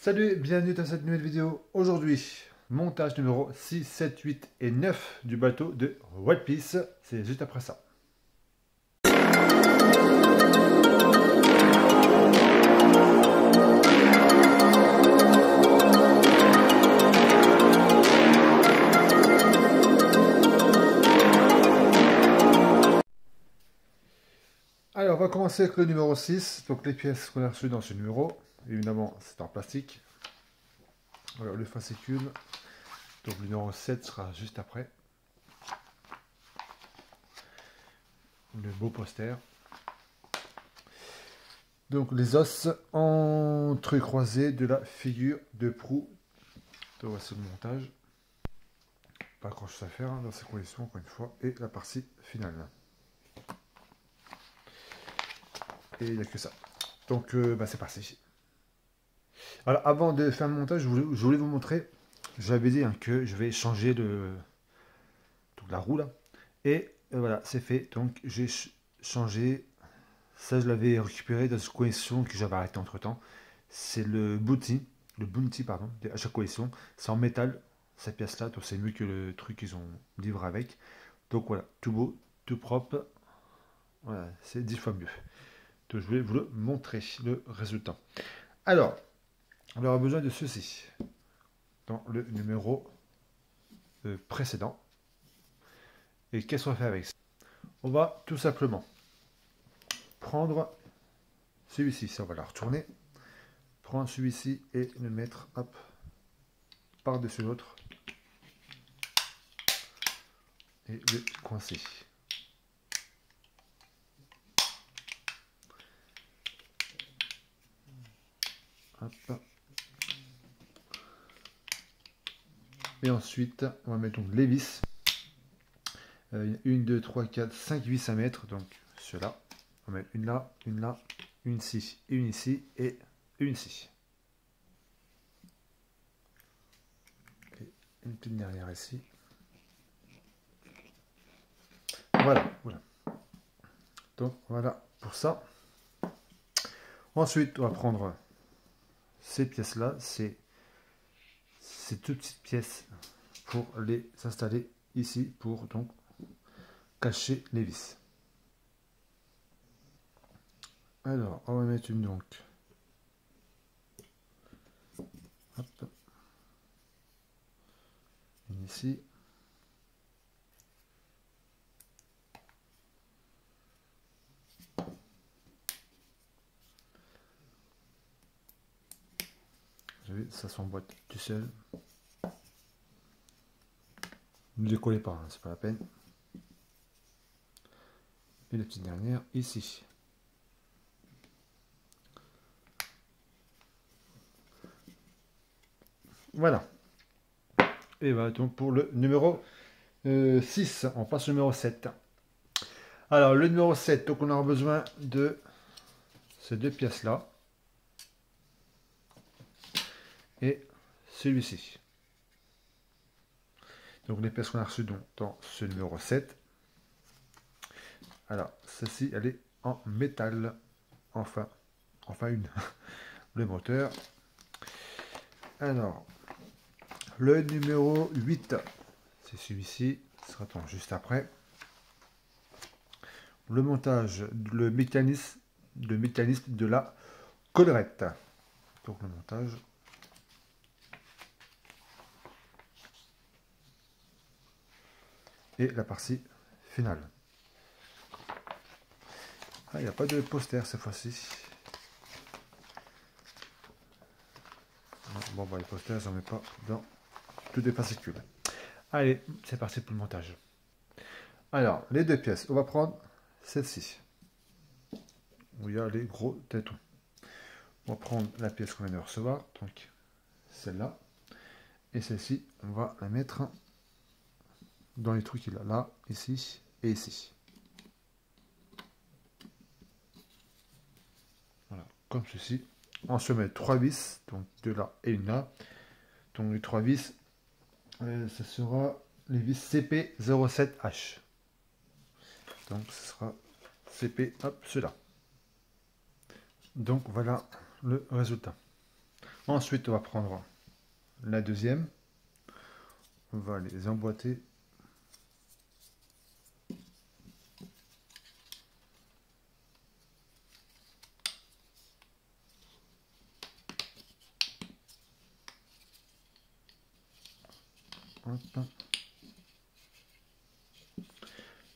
Salut, bienvenue dans cette nouvelle vidéo. Aujourd'hui, montage numéro 6, 7, 8 et 9 du bateau de One Piece. C'est juste après ça. Alors, on va commencer avec le numéro 6. Donc, les pièces qu'on a reçues dans ce numéro. Évidemment, c'est en plastique. Alors, le fascicule. Donc, le numéro 7 sera juste après. Le beau poster. Donc, les os entrecroisés de la figure de proue. Donc, voici le montage. Pas grand chose à faire dans ces conditions, encore une fois. Et la partie finale. Et il n'y a que ça. Donc, c'est parti. Alors, avant de faire le montage, je voulais vous montrer. J'avais dit que je vais changer la roue là. Et voilà, c'est fait. Donc, j'ai changé. Ça, je l'avais récupéré dans une collection que j'avais arrêté entre temps. C'est le Bounty, pardon, de chaque collection. C'est en métal, cette pièce là. Donc, c'est mieux que le truc qu'ils ont livré avec. Donc, voilà, tout beau, tout propre. Voilà, c'est 10 fois mieux. Donc, je voulais vous le montrer, le résultat. Alors, on aura besoin de ceci dans le numéro précédent. Et qu'est-ce qu'on va faire avec ça? On va tout simplement prendre celui-ci, ça on va la retourner, prendre celui-ci et le mettre par-dessus l'autre et le coincer. Hop. Et ensuite, on va mettre donc les vis. 1, 2, 3, 4, 5 vis à mettre. Donc, ceux-là. On va mettre une là, une ici, une ici et une ici. Et une petite dernière ici. Voilà. Donc, voilà pour ça. Ensuite, on va prendre ces pièces-là. C'est ces toutes petites pièces pour les installer ici pour donc cacher les vis. Alors, on va mettre une donc. Hop. Une ici. Vous savez, ça s'emboîte tout seul. Ne décollez pas, hein, c'est pas la peine. Et la petite dernière ici. Voilà. Et voilà donc pour le numéro 6. On passe au numéro 7. Alors le numéro 7, donc on aura besoin de ces deux pièces là. Et celui-ci. Donc les pièces qu'on a reçues dans ce numéro 7. Alors, celle-ci, elle est en métal. Enfin une. Le moteur. Alors, le numéro 8, c'est celui-ci. Ce sera juste après. Le montage, le mécanisme de la collerette. Donc le montage. Et la partie finale. Ah, il n'y a pas de poster cette fois-ci. Bon, les posters, j'en mets pas dans toutes les fascicules. Allez, c'est parti pour le montage. Alors, les deux pièces, on va prendre celle-ci, où il y a les gros tétons. On va prendre la pièce qu'on vient de recevoir, donc celle-là. Et celle-ci, on va la mettre dans les trous qu'il a là, ici et ici. Voilà, comme ceci. On se met 3 vis, donc 2 là et une là. Donc les 3 vis, ce sera les vis CP07H. Donc ce sera CP, hop, cela. Donc voilà le résultat. Ensuite, on va prendre la deuxième. On va les emboîter. Hop.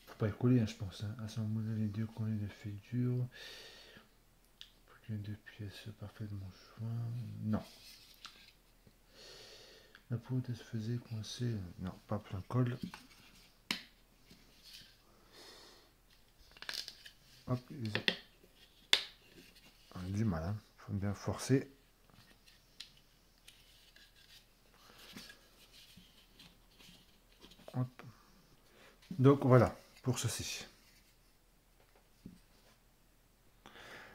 Faut pas les coller, hein, je pense. Hein. Assembler les deux collés de figure. Pour que les deux pièces parfaitement jointes. Non. La poudre se faisait coincer. Non, pas plein colle. Hop, on a du mal, hein. Faut bien forcer. Hop. Donc voilà, pour ceci.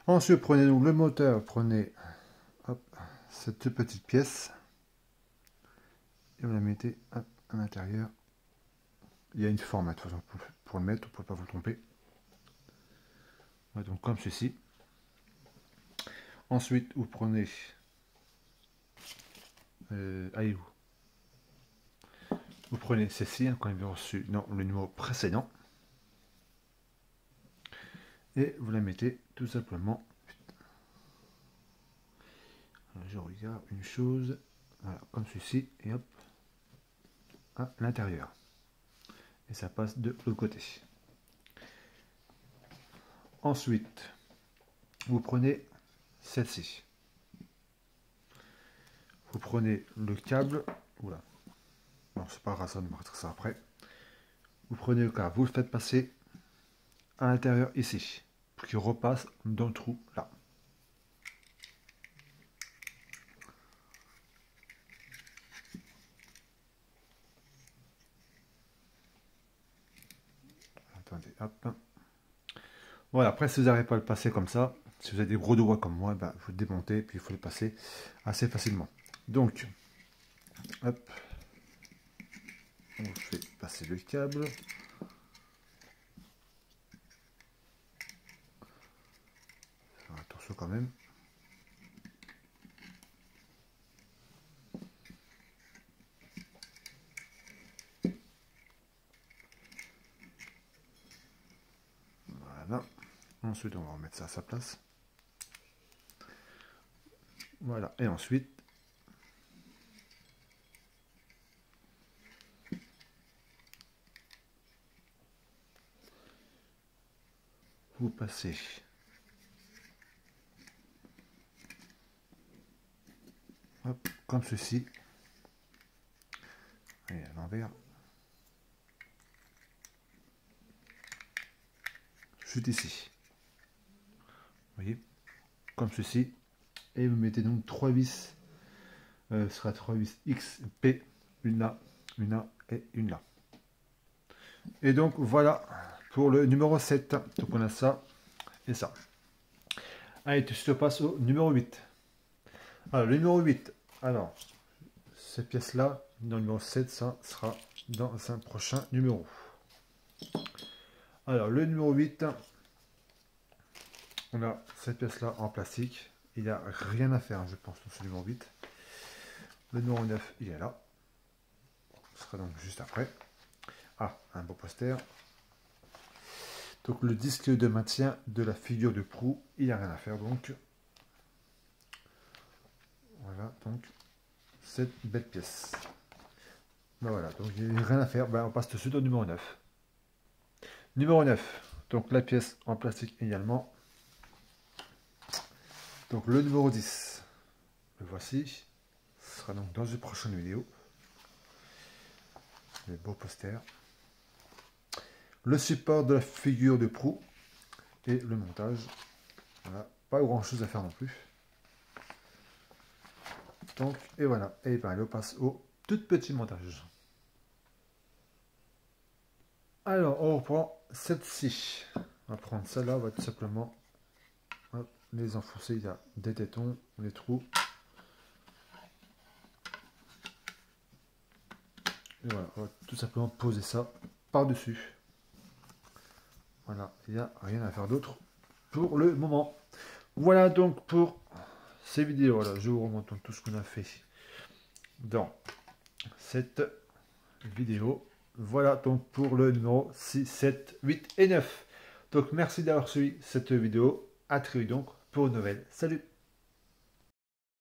Ensuite, prenez donc le moteur, prenez hop, cette petite pièce et vous la mettez hop, à l'intérieur. Il y a une forme de toute façon pour le mettre, pour ne pas vous tromper. Ouais, donc comme ceci. Ensuite, vous prenez allez vous prenez ceci, hein, quand vous avez reçu le numéro précédent, et vous la mettez tout simplement. Alors, je regarde une chose, voilà, comme ceci, et hop, à l'intérieur. Et ça passe de l'autre côté. Ensuite, vous prenez celle-ci. Vous prenez le câble. Oula. Non, c'est pas grave, ça, on va mettre ça après. Vous prenez le câble, vous le faites passer à l'intérieur ici, pour qu'il repasse dans le trou là. Attendez, hop. Voilà, après si vous n'arrivez pas à le passer comme ça, si vous avez des gros doigts comme moi, bah, vous le démontez, puis il faut le passer assez facilement. Donc, hop, on fait passer le câble. Attention quand même. Voilà. Ensuite, on va remettre ça à sa place. Voilà. Et ensuite, vous passez hop, comme ceci. Et à l'envers. Juste ici. Vous voyez, comme ceci. Et vous mettez donc 3 vis. Ce sera 3 vis XP. Une là, une là et une là. Et donc voilà pour le numéro 7. Donc on a ça et ça. Allez, tout de suite on passe au numéro 8. Alors le numéro 8. Alors, cette pièce-là, dans le numéro 7, ça sera dans un prochain numéro. Alors le numéro 8. On a cette pièce-là en plastique. Il n'y a rien à faire, je pense, dans ce numéro 8. Le numéro 9, il est là. Ce sera donc juste après. Ah, un beau poster. Donc le disque de maintien de la figure de proue, il n'y a rien à faire donc. Voilà, donc cette belle pièce. Ben voilà, donc il n'y a rien à faire. Ben, on passe tout de suite au numéro 9. Numéro 9, donc la pièce en plastique également. Donc le numéro 10, le voici. Ce sera donc dans une prochaine vidéo. Le beau poster. Le support de la figure de proue et le montage. Voilà, pas grand chose à faire non plus. Donc, et voilà, et ben, on passe au tout petit montage. Alors, on reprend cette-ci. On va prendre celle-là, on va tout simplement hop, les enfoncer. Il y a des tétons, des trous. Et voilà, on va tout simplement poser ça par-dessus. Voilà, il n'y a rien à faire d'autre pour le moment. Voilà donc pour ces vidéos-là. Je vous remonte tout ce qu'on a fait dans cette vidéo. Voilà donc pour le numéro 6, 7, 8 et 9. Donc merci d'avoir suivi cette vidéo. À très vite donc pour une nouvelle. Salut!